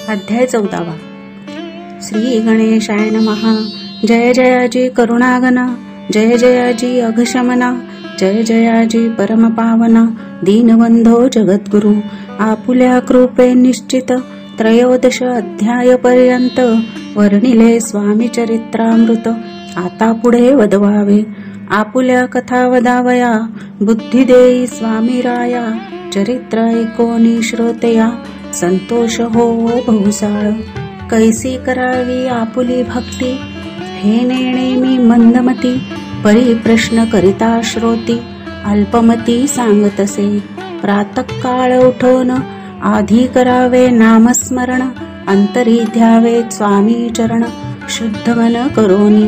अध्याय 14. श्री गणेशाय नमः. जय जयाजी करुणागना, जय जयाजी अघशमना, जय जयाजी परमपावना, दीनबंधो जगद्गुरु. आपुल्या कृपे निश्चित 13 अध्याय पर्यंत वर्णिले स्वामी चरित्रामृत. आता पुढे वदवावे. आपुल्या कथा वदावया, बुद्धी देई स्वामी राया. चरित्र ऐकोनी श्रोतया, संतोष हो बहुसाळ. कैसी करावी आपुली भक्ती, हे नेणे मी मंदमती. परी प्रश्न करिता श्रोती, अल्पमती सांगतसे. प्रातःकाळ उठोन आधी करावे नामस्मरण. अंतरी ध्यावे स्वामी चरण, शुद्ध मन करोनी.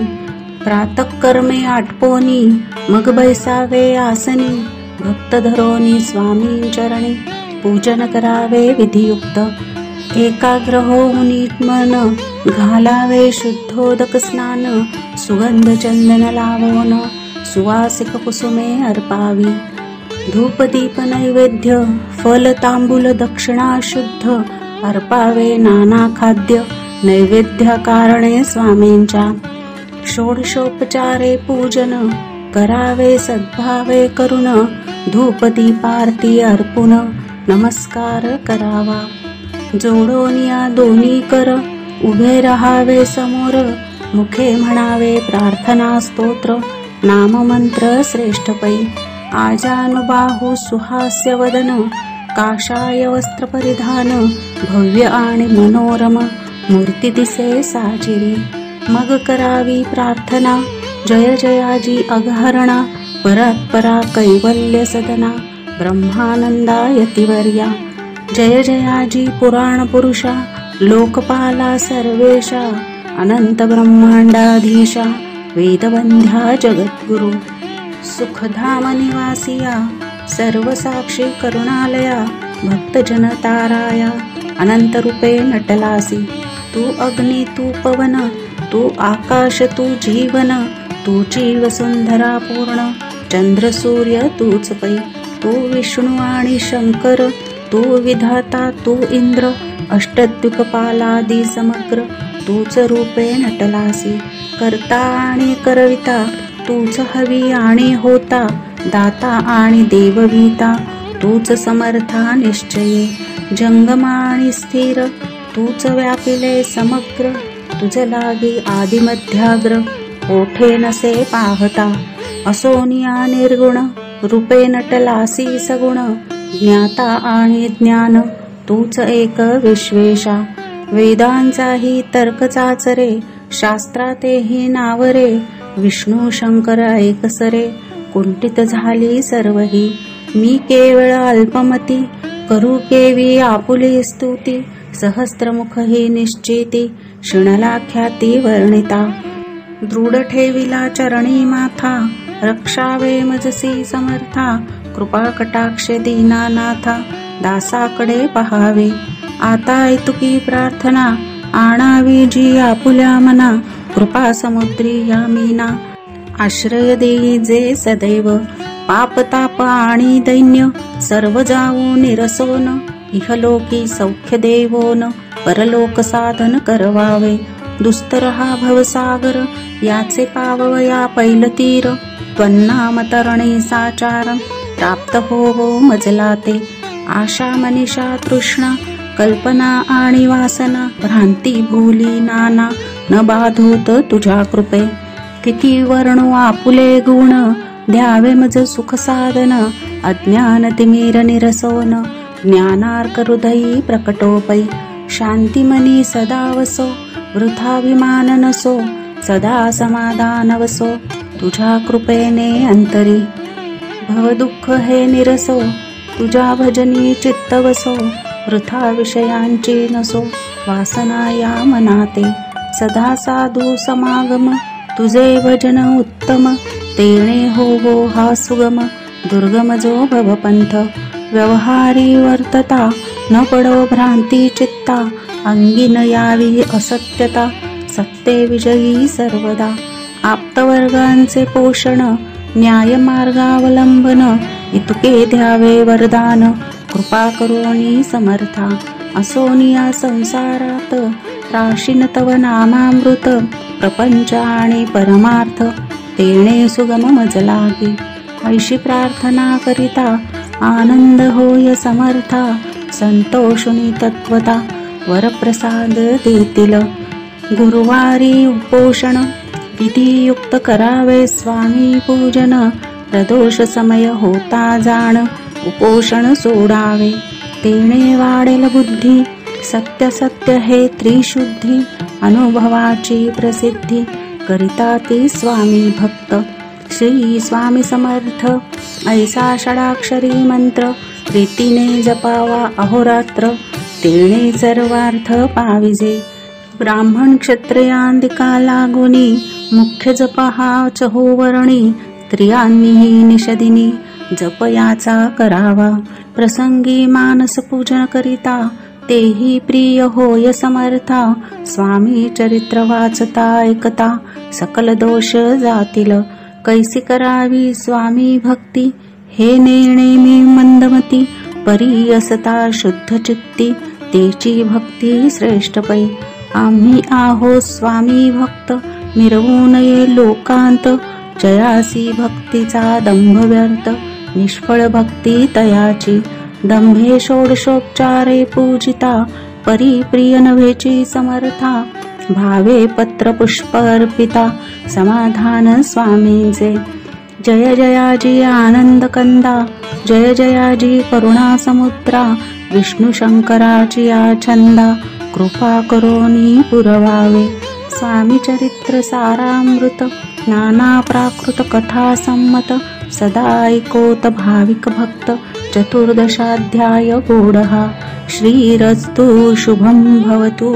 प्रातःकर्मे आटपोनी, मग बैसावे आसनी. भक्त धरोनी स्वामी चरणी, पूजन करावे विधियुक्त. एकाग्र होऊनी मन, घालावे शुद्धोदक स्नान. सुगंध चंदन लावोन, सुवासिक कुसुमे अर्पावी. धूप दीप नैवेद्य, फल तांबूल दक्षिणा शुद्ध. अर्पावे नाना खाद्य, नैवेद्य कारणे स्वामींच्या. षोडशोपचारे पूजन, करावे सद्भावे करुण. धूप दीपारती अर्पुन, नमस्कार करावा. जोडोनिया दोन्ही कर, उभे रहावे समोर. मुखे म्हणावे प्रार्थना स्तोत्र, नाममंत्र श्रेष्ठ पै. आजानुबाहू सुहास्य वदन, काषाय वस्त्र परिधान. भव्य आणि मनोरम, मूर्ती दिसे साजिरी. मग करावी प्रार्थना, जय जयाजी अघहरणा. परात्परा कैवल्य सदना, ब्रह्मानंदा यतिवर्या. जय जयाजी पुराण पुरुषा, लोकपाला सर्वेशा. अनंत ब्रह्मांडाधीशा, वेदवंध्या जगद्गुरु. सुखधाम निवासिया, सर्वसाक्षी करुणालया. भक्तजन ताराया, अनंत रूपे नटलासी. तू अग्नी तू पवन, तू आकाश तू जीवन. तूची वसुंधरा पूर्ण, चंद्र सूर्य तूच पै. तू विष्णू आणि शंकर, तू विधाता तू इंद्र. अष्टद्युकपालादी समग्र, तूच रूपे नटलासी. करता आणि करविता, तूच हवी आणि होता. दाता आणि देवविता, तूच समर्था निश्चये. जंगम आणि स्थिर, तूच व्यापिले समग्र. तुझ लागी आदिमध्याग्र, ओठे नसे पाहता. असोनिया निर्गुण, रूपे नटलासी सगुण. ज्ञाता आणि ज्ञान, तूच एक विश्वेशा. वेदांचाही तर्क चाचरे, शास्त्रातेही नावरे. विष्णू शंकर एकसरे, कुंठित झाली सर्वही. मी केवळ अल्पमती, करू केवी आपुली स्तुती. सहस्त्रमुख ही निश्चिती, शिणला ख्याती वर्णिता. दृढ ठेविला चरणी माथा, रक्षावे मजसी समर्था. कृपा कटाक्ष दीनानाथा, दासाकडे पहावे. आता ऐतुकी प्रार्थना, आणावी जी आपुल्या मना. कृपा समुद्री या मीना, आश्रय देई जे सदैव. पाप ताप आणि दैन्य, सर्व जाऊ निरसोन. इहलोकी सौख्य देवोन, परलोक साधन करवावे. दुस्तर हा भवसागर, याचे पावया पैलतीर. त्वन्नाम तरणी साचार, प्राप्त होवो मजला ते. आशा मनीषा तृष्णा, कल्पना आणि वासना. भ्रांती भूली नाना, न बाधोत तुझ्या कृपे. किती वर्णू आपुले गुण, द्यावे मज सुख साधन. अज्ञान तिमिर निरसोन, ज्ञानार्क हृदयी प्रकटोपै. शांती मनी सदा वसो, वृथा विमान नसो. सदा समाधान वसो, तुझ्या कृपेने अंतरी. भवदुःख हे निरसो, तुझ्या भजनी चित्त वसो. वृथा विषयांची नसो, वासना या मनाते. सदा साधू समागम, तुझे भजन उत्तम. तेणे होवो हा सुगम, दुर्गम जो भवपंथ. व्यवहारी वर्तता, न पडो भ्रांती चित्ता. अंगी न यावी असत्यता, सत्ते विजयी सर्वदा. आप्तवर्गांचे पोषण, न्याय मार्गावलंबन. इतके द्यावे वरदान, कृपा करोनी समर्था. असोनिया संसारात राशीन तव नामामृत प्रपंच आणि परमार्थ तेणे सुगम मज लागे ऐशी प्रार्थना करिता आनंद होय समर्था संतोषुनी तत्वता वरप्रसाद देतील गुरुवारी उपोषण विधियुक्त करावे स्वामी पूजन प्रदोष समय होता जाण उपोषण सोडावे तेणे वाढेल बुद्धी सत्य सत्य हे त्रिशुद्धी अनुभवाची प्रसिद्धी करिता ती स्वामी भक्त श्री स्वामी समर्थ ऐसा षडाक्षरी मंत्र प्रीतीने जपावा अहोरात्र तेणे सर्वार्थ पाविजे ब्राह्मण क्षत्रियांदिका लागुनी मुख्य जप हा चहुवर्णी स्त्रियांनीही निषदिनी जप याचा करावा प्रसंगी मानस पूजन करिता तेही प्रिय होय समर्था स्वामी चरित्र वाचता ऐकता सकल दोष जातील कैसी करावी स्वामी भक्ती हे नेणे मंदमती परी असता शुद्ध चित्ती तेची भक्ती श्रेष्ठ पै आम्ही आहो स्वामी भक्त मिरवू नये लोकांत जयासी भक्तीचा दंभ व्यर्थ निष्फळ भक्ती तयाची दंभे षोडशोपचारे पूजिता परी प्रिय नव्हेची समर्था भावे पत्र पुष्प अर्पिता समाधान स्वामींचे जय जयाजी आनंद कंदा जय जयाजी करुणा समुद्रा विष्णू शंकराची छंदा कृपा करोनी पुरवावे स्वामी चरित्र सारामृत नाना प्राकृत कथा संमत सदा ऐकोत भाविक भक्त चतुर्दशाध्याय गोडहा श्रीरस्तु शुभं भवतु।